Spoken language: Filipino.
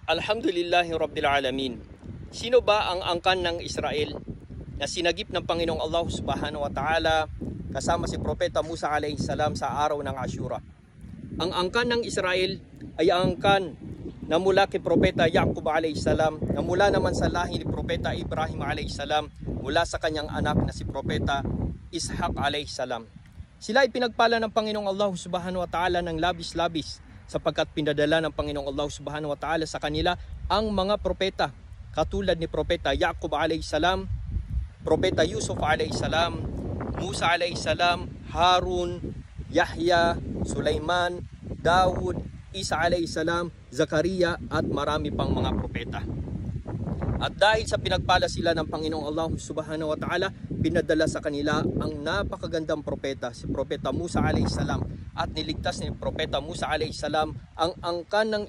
Alhamdulillahi Rabbil Alamin. Sino ba ang angkan ng Israel na sinagip ng Panginoong Allah Subhanahu wa Ta'ala kasama si Propeta Musa alayhi salam sa araw ng Ashura? Ang angkan ng Israel ay ang angkan na mula kay Propeta Yaqub alayhi salam, na mula naman sa lahi ni Propeta Ibrahim alayhi salam, mula sa kanyang anak na si Propeta Ishaq alayhi salam. Sila ay pinagpala ng Panginoong Allah Subhanahu wa Ta'ala ng labis-labis sapagkat pinadala ng Panginoong Allah Subhanahu wa Ta'ala sa kanila ang mga propeta katulad ni Propeta Yaqub alayhi salam, Propeta Yusuf alayhi salam, Musa alayhi salam, Harun, Yahya, Sulaiman, Dawud, Isa alayhi salam, Zakaria at marami pang mga propeta. At dahil sa pinagpala sila ng Panginoong Allah Subhanahu wa Ta'ala, pinadala sa kanila ang napakagandang propeta, si Propeta Musa alayhi salam, at niligtas ni Propeta Musa alayhi salam ang angkan ng